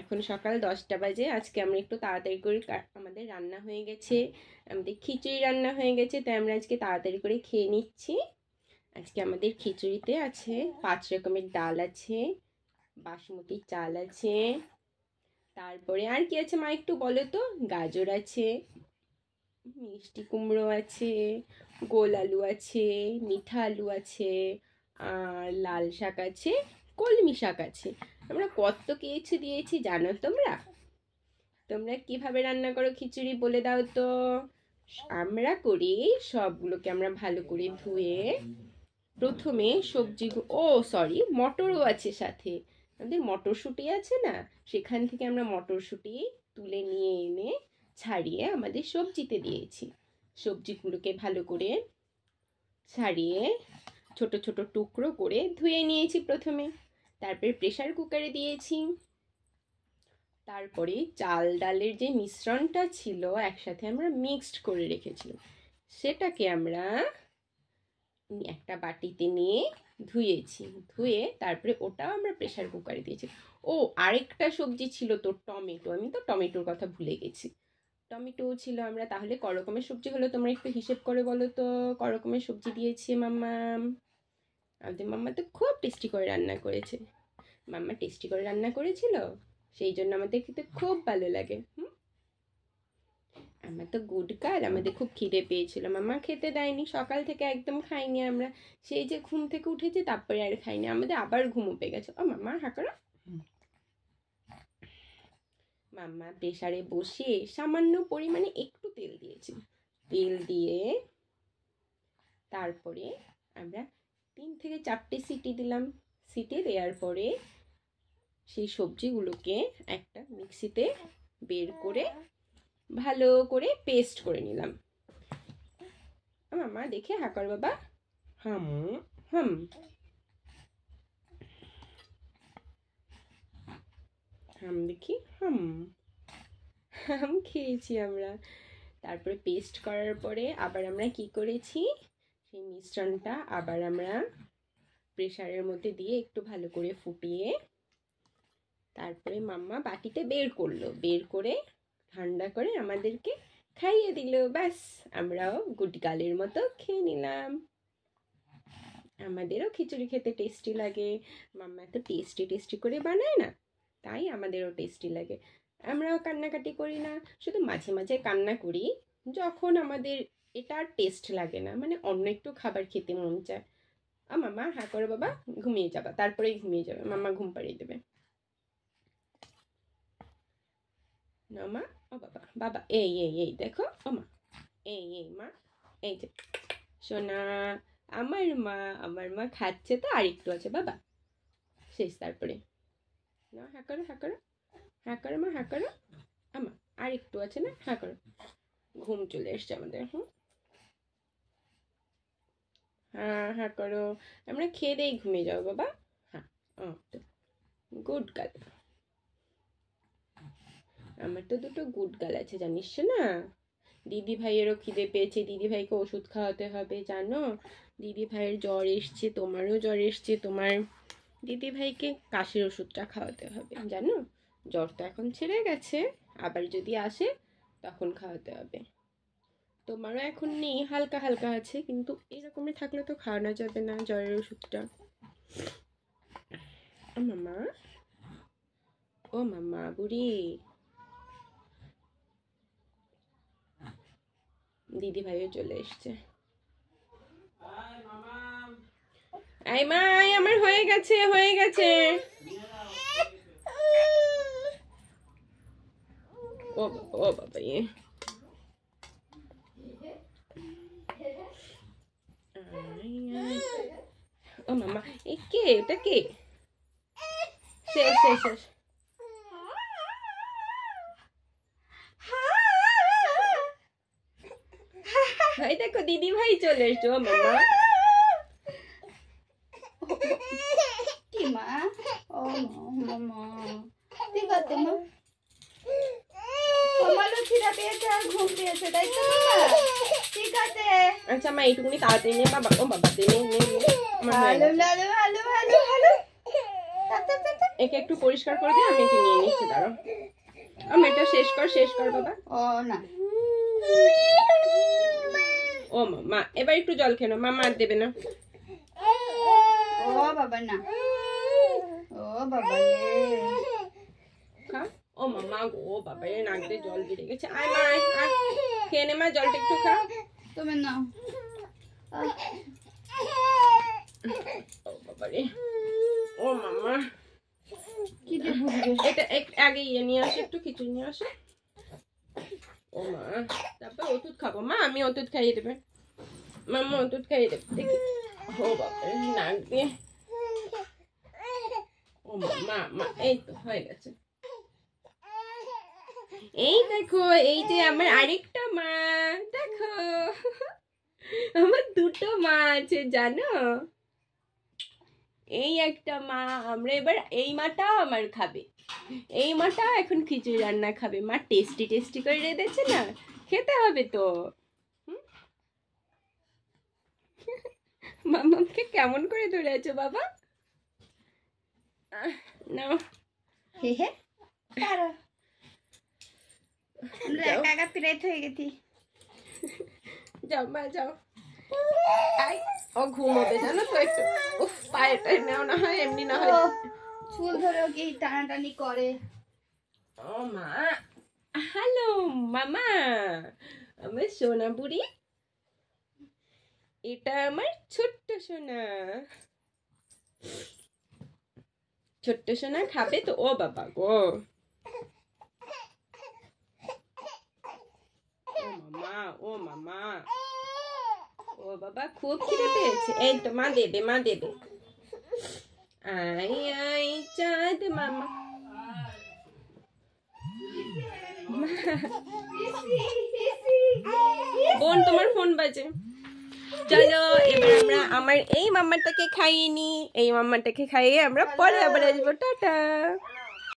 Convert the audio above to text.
এখন সকাল 10টা বাজে। আজকে আমরা একটু তাড়াতাড়ি করে আমাদের রান্না হয়ে গেছে, আমাদের খিচুড়ি রান্না হয়ে গেছে, তাই আমরা আজকে তাড়াতাড়ি করে খেয়ে নিচ্ছি। আজকে আমাদের খিচুড়িতে আছে 5 রকমের ডাল আছে, বাসমতি চাল আছে, তারপরে আর কি আছে মা একটু বলো তো? গাজর আছে, মিষ্টি কুমড়ো আছে, গোল আলু আছে, মিঠা আলু আছে, আর লাল শাক আছে, কলমি শাক আছে। আমরা কত কিছু দিয়েছি জানো তোমরা? তোমরা কিভাবে রান্না করো খিচুড়ি বলে দাও তো। আমরা করি সবগুলোকে আমরা ভালো করে ধুয়ে প্রথমে সবজি, ও সরি মটরও আছে সাথে, আমাদের মটরশুঁটি আছে না, সেখান থেকে আমরা মটরশুঁটি তুলে নিয়ে এনে ছাড়িয়ে আমাদের সবজিতে দিয়েছি। সবজিগুলোকে ভালো করে ছাড়িয়ে ছোট ছোট টুকরো করে ধুয়ে নিয়েছি প্রথমে, তারপরে প্রেসার কুকারে দিয়েছি। তারপরে চাল ডালের যে মিশ্রণটা ছিল একসাথে আমরা মিক্সড করে রেখেছিলাম, সেটাকে আমরা একটা বাটিতে নিয়ে ধুয়েছি, ধুয়ে তারপরে ওটাও আমরা প্রেসার কুকারে দিয়েছি। ও আরেকটা সবজি ছিল তো টমেটো, আমি তো টমেটোর কথা ভুলে গেছি। টমেটো ছিল। আমরা তাহলে ক রকমের সবজি হলো তোমরা একটু হিসেব করে বলো তো, ক রকমের সবজি দিয়েছি মাম্মা? আমাদের মাম্মা তো খুব টেস্টি করে রান্না করেছে। মাম্মা টেস্টি করে রান্না করেছিল, সেই জন্য আমাদের খেতে খুব ভালো লাগে। আমার তো গুড গার্ল, আমাদের খুব খিদে পেয়েছিল, মাম্মা খেতে দেয়নি, সকাল থেকে একদম খাইনি আমরা। সেই যে ঘুম থেকে উঠেছি তারপরে আর খাইনি, আমাদের আবার ঘুমো পেয়ে গেছে। ও মাম্মা হা করো। মাম্মা প্রেসারে বসিয়ে সামান্য পরিমাণে একটু তেল দিয়েছি, তেল দিয়ে তারপরে আমরা 3 থেকে 4টে সিটি দিলাম। সিটি দেওয়ার পরে সেই সবজিগুলোকে একটা মিক্সিতে বের করে ভালো করে পেস্ট করে নিলাম। মামা দেখে হাকার বাবা, হাম হাম হাম দেখি হাম হাম খেয়েছি আমরা। তারপরে পেস্ট করার পরে আবার আমরা কি করেছি, সেই মিশ্রণটা আবার আমরা প্রেসারের মধ্যে দিয়ে একটু ভালো করে ফুটিয়ে তারপরে মাম্মা বাটিতে বের করলো, বের করে ঠান্ডা করে আমাদেরকে খাইয়ে দিল। ব্যাস, আমরাও গুড গার্লের মতো খেয়ে নিলাম। আমাদেরও খিচুড়ি খেতে টেস্টি লাগে, মাম্মা এত টেস্টি টেস্টি করে বানায় না, তাই আমাদেরও টেস্টি লাগে। আমরাও কান্নাকাটি করি না, শুধু মাঝে মাঝে কান্না করি যখন আমাদের এটা টেস্ট লাগে না, মানে অন্য একটু খাবার খেতে মন চায়। মাম্মা হ্যাঁ করো বাবা, ঘুমিয়ে যাবা, তারপরেই ঘুমিয়ে যাবে, মাম্মা ঘুম পাড়িয়ে দেবে না মা। ও বাবা বাবা, এই এই এই দেখো, ও মা, এই এই মা, এই যে সোনা আমার মা খাচ্ছে তো, আর একটু আছে বাবা, শেষ। তারপরে না হ্যাঁ করো হ্যাঁ করো হ্যাঁ করো মা, হ্যাঁ করো আমা, আর একটু আছে না, হ্যাঁ করো। ঘুম চলে এসছে আমাদের। হ্যাঁ হ্যাঁ করো, আমরা খেয়ে দিয়ে ঘুমিয়ে যাবো বাবা। হ্যাঁ গুড গার্ল, আমার তো দুটো গুড গার্ল আছে জানিস না। দিদি ভাইয়েরও খিদে পেয়েছে, দিদি ভাইকে ওষুধ খাওয়াতে হবে জানো। দিদি ভাইয়ের জ্বর এসছে, তোমারও জ্বর এসছে, তোমার দিদি ভাইকে কাশির ওষুধটা খাওয়াতে হবে জানো। জ্বর তো এখন ছেড়ে গেছে, আবার যদি আসে তখন খাওয়াতে হবে। তোমারও এখন নেই, হালকা হালকা আছে, কিন্তু এরকমই থাকলে তো খাওয়ানো যাবে না জ্বরের ওষুধটা। মামা, ও মামা বুড়ি, দিদি ভাইও চলে এসছে। আই মা, আমার হয়ে গেছে হয়ে গেছে। ও ও বাবা, ও মামা, এ কে, এটা কে? শেষ শেষ শেষ। ভাই দেখো দিদি ভাই চলে এসছো। ও মামা, কি মা? ও মামা ঠিক আছে মা, আমারও খিদা পেয়েছে আর ঘুম পেয়েছে, তাই তো মামা? ঠিক আছে আচ্ছা মা এইটুকুনি তাড়াতাড়ি নে বাবা। ও বাবা, নে নে নে। ভালো ভালো ভালো ভালো ভালো। একে একটু পরিষ্কার করে দিয়ে আমি একে নিয়ে নিচ্ছি, দাঁড়াও। আমি এটা শেষ কর বাবা। ও না, ও মা এবার একটু জল খেলো, মামা আর দেবে না। ও বাবা না, ও বাবা রে। খা। ও মামা গো, বাবা রে নাক দিয়ে জল বেরিয়ে গেছে। আয় মা আয়, খেয়ে নে মা, জলটা একটু খা। তুমি নাও। ও বাবা রে, ও মামা কি দিয়ে বুঝবে? এটা আগে ইয়ে নিয়ে আসো, একটু খিচুড়ি নিয়ে আসো। ও মা, তারপর ওষুধ খাবো। মা আমি ওষুধ খাইয়ে দেবে, মাম্মা ওষুধ খাইয়ে দেবে, দেখি। ও বাবা রে নাক দিয়ে। ও মা এই তো হয়ে গেছে। এই দেখো, এই যে আমার আরেকটা মা, দেখো আমার দুটো মা আছে জানো। এই একটা মা, আমরা এবার এই মাটা আমার খাবে, এই মাটা এখন খিচুড়ি রান্না খাবে। মা টেস্টি টেস্টি করে রেঁধেছে না, খেতে হবে তো। মামাকে কেমন করে ধরে আছো বাবা? নাও। হে হে, আমরা একা একা প্লেট হয়ে গেছি। যাও মা যাও। ও ঘুমোবে জানো তো একটু। উফ, পায়েটা নেও না হয়, এমনি না হয়। চুল ধরেও কি টানাটানি করে। ও মা, হ্যালো মামা, আমার সোনা বুড়ি, এটা আমার ছোট্ট সোনা। ছোট্ট সোনা খাবে তো। ও বাবা গো, ও মামা, ও বাবা খুব খিদে পেয়েছে। এই তো মা দেবে, মা দেবে। আই আই চাঁদ মামা। বোন তোমার ফোন বাজে। চলো এবার আমরা আমার এই মাম্মাটাকে খাইয়ে নি, এই মাম্মাটাকে খাইয়ে আমরা পরে আবার আসবো। টাটা।